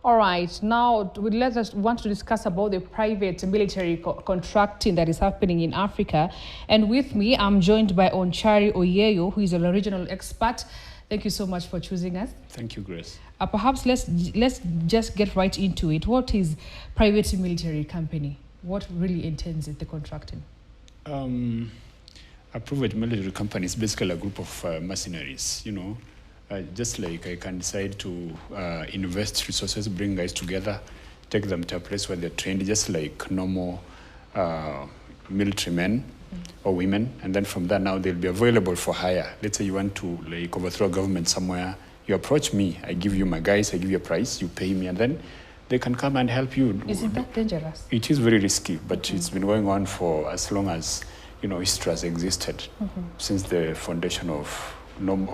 All right, now let us want to discuss about the private military contracting that is happening in Africa. And with me, I'm joined by Onchari Oyeyo, who is a regional expert. Thank you so much for choosing us. Thank you, Grace. Perhaps let's just get right into it. What is private military company? What really entails it, the contracting? A private military company is basically a group of mercenaries, just like I can decide to invest resources, bring guys together, take them to a place where they're trained, just like normal military men or women. And then from there, now they'll be available for hire. Let's say you want to overthrow a government somewhere. You approach me, I give you my guys, I give you a price, you pay me, and then they can come and help you. Isn't that dangerous? It is very risky, but it's been going on for as long as history has existed, since the foundation of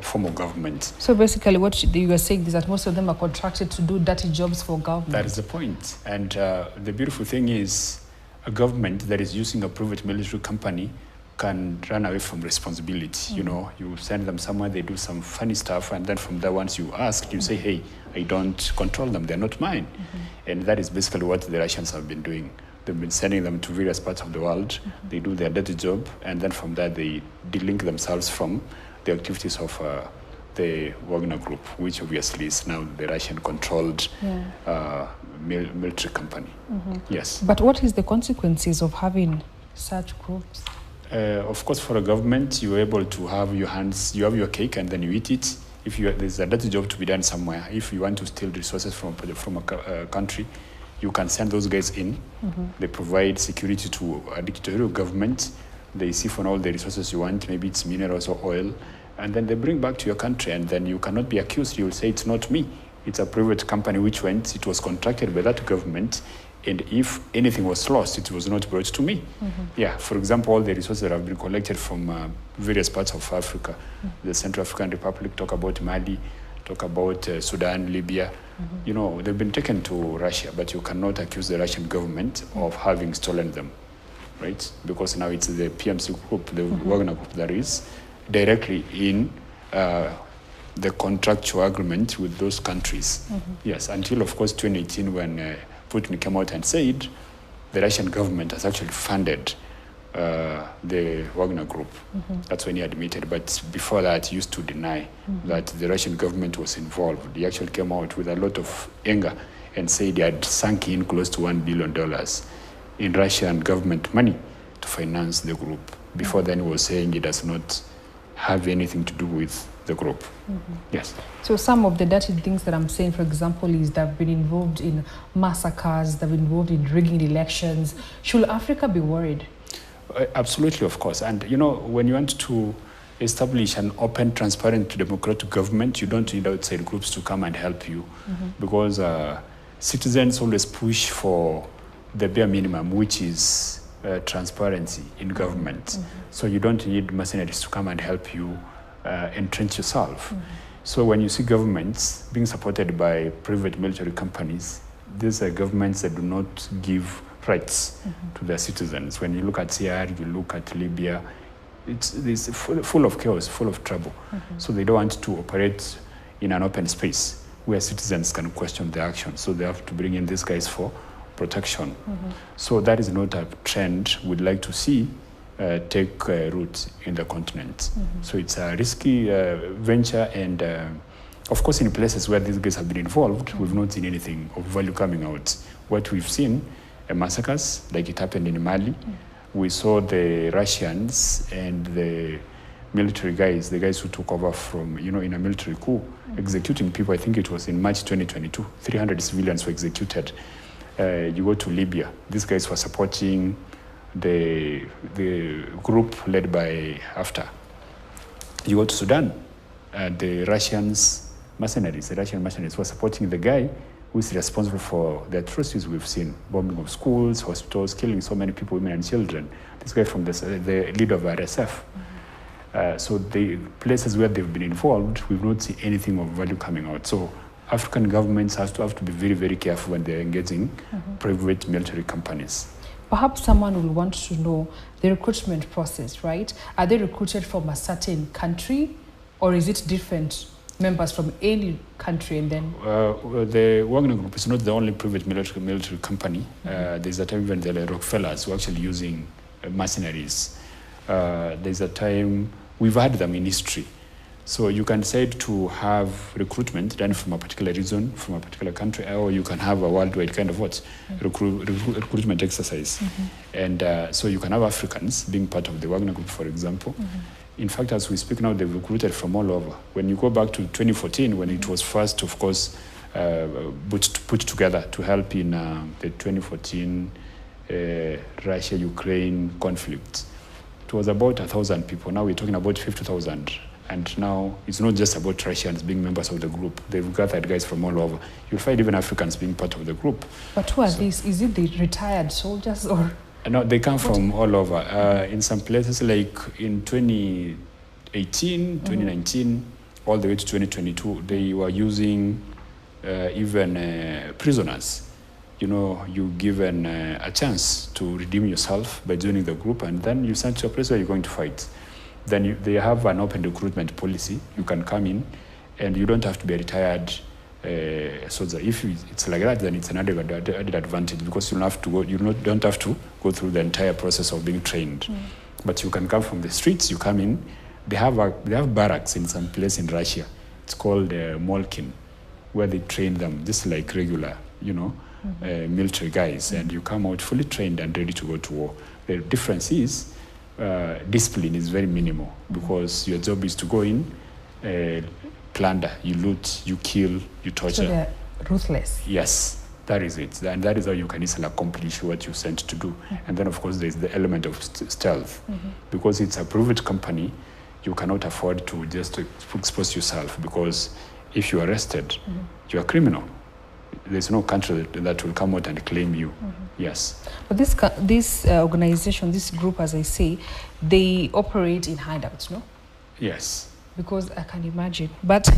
formal government. So basically what you are saying is that most of them are contracted to do dirty jobs for government. That is the point. And the beautiful thing is a government that is using a private military company can run away from responsibility. You send them somewhere, they do some funny stuff, and then from there, once you ask, you say, hey, I don't control them, they're not mine. And that is basically what the Russians have been doing. They've been sending them to various parts of the world, they do their dirty job, and then from there, they delink themselves from the activities of the Wagner Group, which obviously is now the Russian-controlled military company. Yes. But what is the consequences of having such groups? Of course, for a government, you're able to have your hands, you have your cake and then you eat it. If there's a dirty job to be done somewhere, if you want to steal resources from a country, you can send those guys in. They provide security to a dictatorial government. They siphon all the resources you want, maybe it's minerals or oil, and then they bring back to your country, and then you cannot be accused. You will say, it's not me. It's a private company which it was contracted by that government, and if anything was lost, it was not brought to me. Yeah, for example, all the resources that have been collected from various parts of Africa, the Central African Republic, talk about Mali, talk about Sudan, Libya, they've been taken to Russia, but you cannot accuse the Russian government of having stolen them, right? Because now it's the PMC group, the Wagner group, that is directly in the contractual agreement with those countries. Yes, until, of course, 2018, when Putin came out and said the Russian government has actually funded the Wagner Group. That's when he admitted. But before that, he used to deny that the Russian government was involved. He actually came out with a lot of anger and said he had sunk in close to $1 billion in Russian government money to finance the group. Before then, he was saying he does not have anything to do with the group. Yes. So some of the dirty things that I'm saying, for example, is they've been involved in massacres, they've been involved in rigging elections. Should Africa be worried? Absolutely, of course. And, when you want to establish an open, transparent, democratic government, you don't need outside groups to come and help you, because citizens always push for the bare minimum, which is transparency in government. So you don't need mercenaries to come and help you entrench yourself. So when you see governments being supported by private military companies, these are governments that do not give rights to their citizens. When you look at CR, you look at Libya, it's full of chaos, full of trouble. So they don't want to operate in an open space where citizens can question their actions. So they have to bring in these guys for protection. So that is not a trend we'd like to see take root in the continent. So it's a risky venture, and of course in places where these guys have been involved, we've not seen anything of value coming out. What we've seen, massacres, like it happened in Mali. We saw the Russians and the military guys, the guys who took over from, in a military coup, executing people. I think it was in March 2022, 300 civilians were executed. You go to Libya, these guys were supporting the group led by Haftar. You go to Sudan, the Russian mercenaries were supporting the guy who is responsible for the atrocities we've seen, bombing of schools, hospitals, killing so many people, women and children. This guy from the leader of RSF. So the places where they've been involved, we've not seen anything of value coming out. So African governments have to be very, very careful when they're engaging private military companies. Perhaps someone will want to know the recruitment process, right? Are they recruited from a certain country, or is it different members from any country, and then the Wagner Group is not the only private military company. There's a time when the Rockefellers were actually using mercenaries. There's a time we've had them in history. So you can decide to have recruitment done from a particular region, from a particular country, or you can have a worldwide kind of recruitment exercise. And so you can have Africans being part of the Wagner Group, for example. In fact, as we speak now, they've recruited from all over. When you go back to 2014, when it was first, of course, put together to help in the 2014 Russia-Ukraine conflict, it was about 1,000 people. Now we're talking about 50,000. And now it's not just about Russians being members of the group. They've gathered guys from all over. You'll find even Africans being part of the group. But who are these? Is it the retired soldiers or? No, they come from all over. In some places, like in 2018, 2019, all the way to 2022, they were using even prisoners. You know, you're given a chance to redeem yourself by joining the group, and then you sent to a place where you're going to fight. Then they have an open recruitment policy. You can come in, and you don't have to be a retired soldier. If it's like that, then it's an added advantage, because you don't have to go through the entire process of being trained. But you can come from the streets. You come in. They have barracks in some place in Russia. It's called Molkin, where they train them just like regular, military guys, and you come out fully trained and ready to go to war. The difference is discipline is very minimal, because your job is to go in, plunder, you loot, you kill, you torture. So they're ruthless. Yes, that is it. And that is how you can easily accomplish what you're sent to do. And then, of course, there's the element of stealth. Because it's a private company, you cannot afford to just expose yourself, because if you're arrested, you're a criminal. There's no country that will come out and claim you. Yes. But this organization, this group, as I say, they operate in hideouts, no? Yes. Because I can imagine. But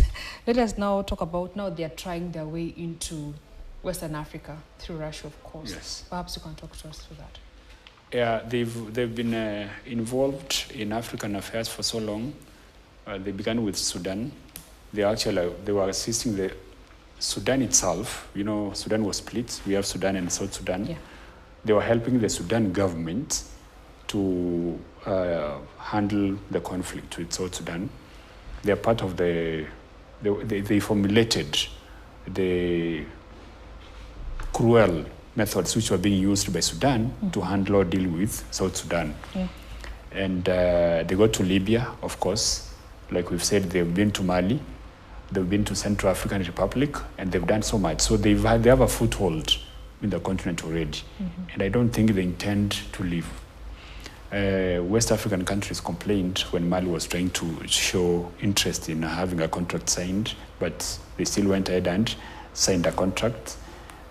let us now talk about, now they are trying their way into Western Africa, through Russia, of course. Yes. Perhaps you can talk to us through that. Yeah, they've been involved in African affairs for so long. They began with Sudan. They were assisting the Sudan itself. Sudan was split. We have Sudan and South Sudan. Yeah. They were helping the Sudan government to handle the conflict with South Sudan. They are part of they formulated the cruel methods which were being used by Sudan to handle or deal with South Sudan. Yeah. And they go to Libya, of course. Like we've said, they've been to Mali. They've been to Central African Republic, and they've done so much. So they have a foothold in the continent already. And I don't think they intend to leave. West African countries complained when Mali was trying to show interest in having a contract signed, but they still went ahead and signed a contract.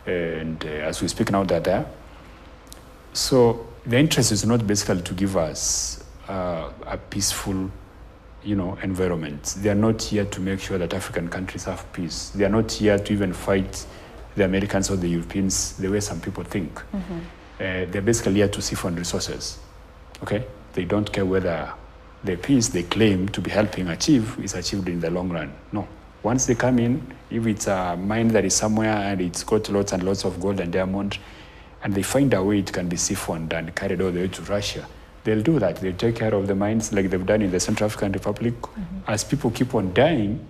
And as we speak now, they're there. So the interest is not basically to give us a peaceful environment. They are not here to make sure that African countries have peace. They are not here to even fight the Americans or the Europeans the way some people think. They're basically here to siphon resources. Okay? They don't care whether the peace they claim to be helping achieve is achieved in the long run. No. Once they come in, if it's a mine that is somewhere and it's got lots and lots of gold and diamond, and they find a way it can be siphoned and carried all the way to Russia, they'll do that. They'll take care of the mines like they've done in the Central African Republic. As people keep on dying,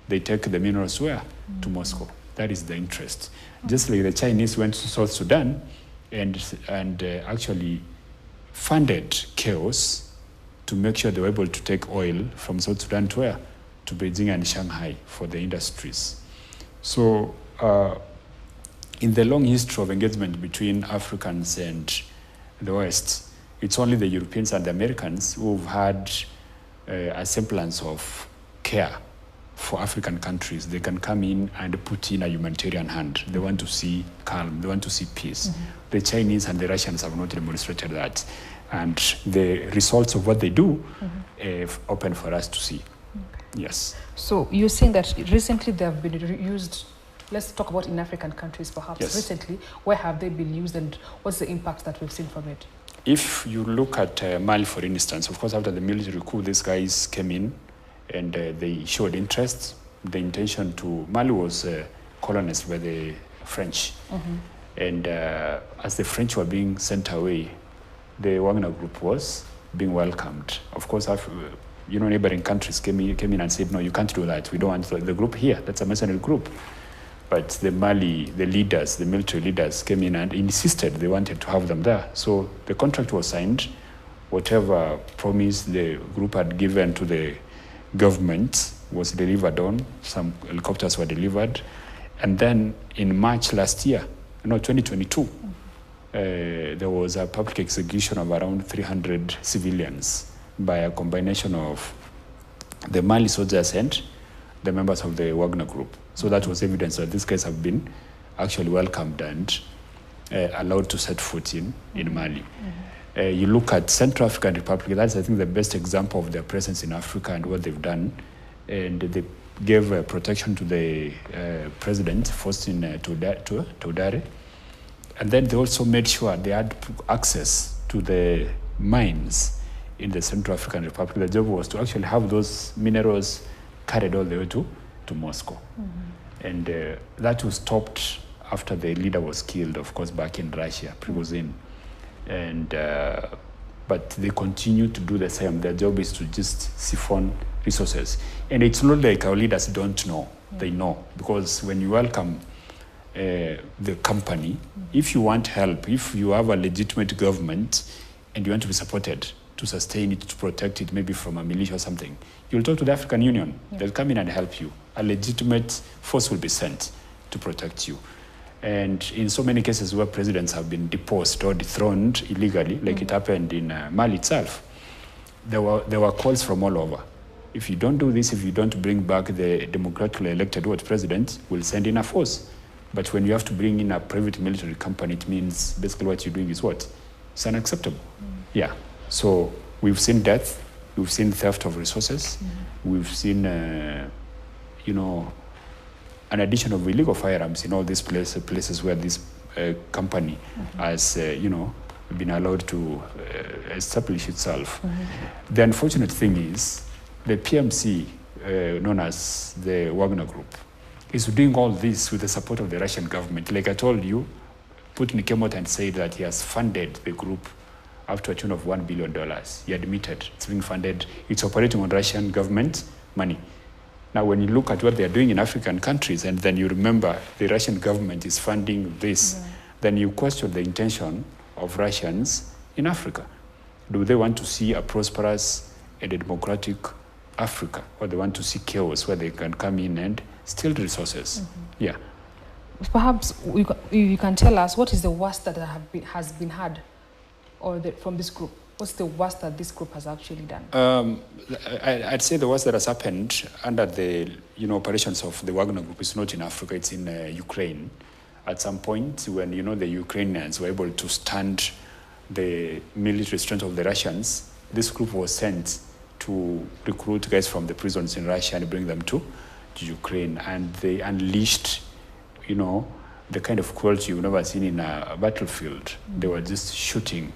they take the minerals where? To Moscow. That is the interest. Just like the Chinese went to South Sudan and actually funded chaos to make sure they were able to take oil from South Sudan to where? To Beijing and Shanghai for the industries. So in the long history of engagement between Africans and the West, it's only the Europeans and the Americans who've had a semblance of care for African countries. They can come in and put in a humanitarian hand. They want to see calm. They want to see peace. The Chinese and the Russians have not demonstrated that. And the results of what they do have open for us to see. Yes. So you're saying that recently they have been used. Let's talk about in African countries, perhaps. Yes. Recently, where have they been used, and what's the impact that we've seen from it? If you look at Mali, for instance, of course, after the military coup, these guys came in and they showed interest. the intention to, Mali was colonized by the French. And as the French were being sent away, the Wagner Group was being welcomed. Of course, neighboring countries came in and said, no, you can't do that. We don't want the group here. That's a mercenary group. But the leaders, the military leaders came in and insisted they wanted to have them there. So the contract was signed. Whatever promise the group had given to the government was delivered on. Some helicopters were delivered. And then in March last year, 2022, there was a public execution of around 300 civilians by a combination of the Mali soldiers and the members of the Wagner Group. So that was evidence that these guys have been actually welcomed and allowed to set foot in Mali. You look at Central African Republic, that's, I think, the best example of their presence in Africa and what they've done. And they gave protection to the president, Faustin Todare. And then they also made sure they had access to the mines in the Central African Republic. The job was to actually have those minerals carried all the way to Moscow. And that was stopped after the leader was killed, of course, back in Russia, Prigozhin. And but they continue to do the same. Their job is to just siphon resources. And it's not like our leaders don't know. They know. Because when you welcome the company, if you want help, if you have a legitimate government and you want to be supported to sustain it, to protect it, maybe from a militia or something, you'll talk to the African Union. They'll come in and help you. A legitimate force will be sent to protect you. And in so many cases where presidents have been deposed or dethroned illegally, like it happened in Mali itself, there were calls from all over. If you don't do this, if you don't bring back the democratically elected president, we'll send in a force. But when you have to bring in a private military company, it means basically what you're doing is what? It's unacceptable. Yeah. So we've seen death, we've seen theft of resources, we've seen, an addition of illegal firearms in all these places where this company has, been allowed to establish itself. The unfortunate thing is the PMC, known as the Wagner Group, is doing all this with the support of the Russian government. Like I told you, Putin came out and said that he has funded the group up to a tune of $1 billion. He admitted it's being funded. It's operating on Russian government money. Now, when you look at what they're doing in African countries, and then you remember the Russian government is funding this, then you question the intention of Russians in Africa. Do they want to see a prosperous and a democratic Africa, or they want to see chaos where they can come in and steal resources? Yeah. Perhaps you can tell us what is the worst that has been had from this group? What's the worst that this group has actually done? I'd say the worst that has happened under the operations of the Wagner Group is not in Africa, it's in Ukraine. At some point when the Ukrainians were able to stand the military strength of the Russians, this group was sent to recruit guys from the prisons in Russia and bring them to Ukraine. And they unleashed, the kind of cruelty you've never seen in a battlefield. They were just shooting,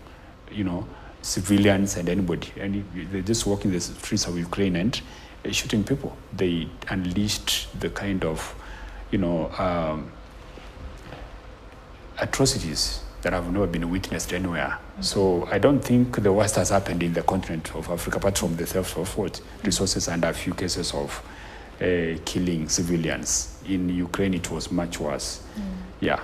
civilians and anybody. And they just walk in the streets of Ukraine and shooting people. They unleashed the kind of, atrocities that have never been witnessed anywhere. So I don't think the worst has happened in the continent of Africa, apart from the theft of resources and a few cases of killing civilians. In Ukraine, it was much worse. Yeah.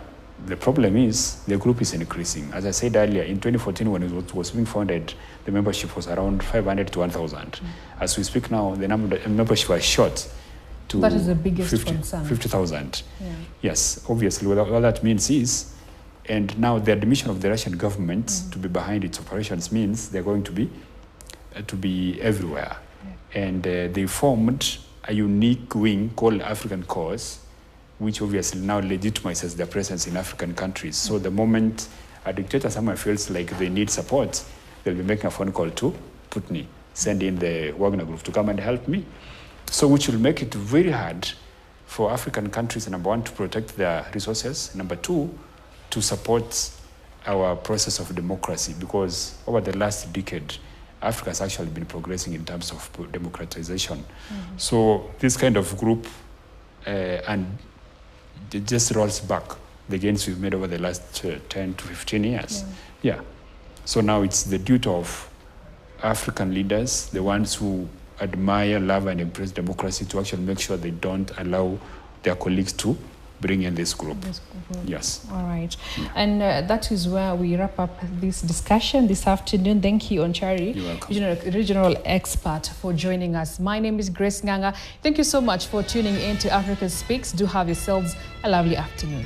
The problem is the group is increasing. As I said earlier, in 2014, when it was being founded, the membership was around 500 to 1,000. As we speak now, the membership was shot to that is the biggest concern. 50,000. Yes, obviously, what all that means is, and now the admission of the Russian government to be behind its operations means they're going to be everywhere. And they formed a unique wing called African Cause, which obviously now legitimizes their presence in African countries. So the moment a dictator somewhere feels like they need support, they'll be making a phone call to Putin, send in the Wagner Group to come and help me. So which will make it very hard for African countries, number one, to protect their resources, number two, to support our process of democracy, because over the last decade, Africa has actually been progressing in terms of democratization. So this kind of group and it just rolls back the gains we've made over the last 10 to 15 years. Yeah. So now it's the duty of African leaders, the ones who admire, love, and embrace democracy, to actually make sure they don't allow their colleagues to bring in this group. Yes. All right. Yeah. And that is where we wrap up this discussion this afternoon. Thank you, Onchari, regional expert, for joining us. My name is Grace Nganga. Thank you so much for tuning in to Africa Speaks. Do have yourselves a lovely afternoon.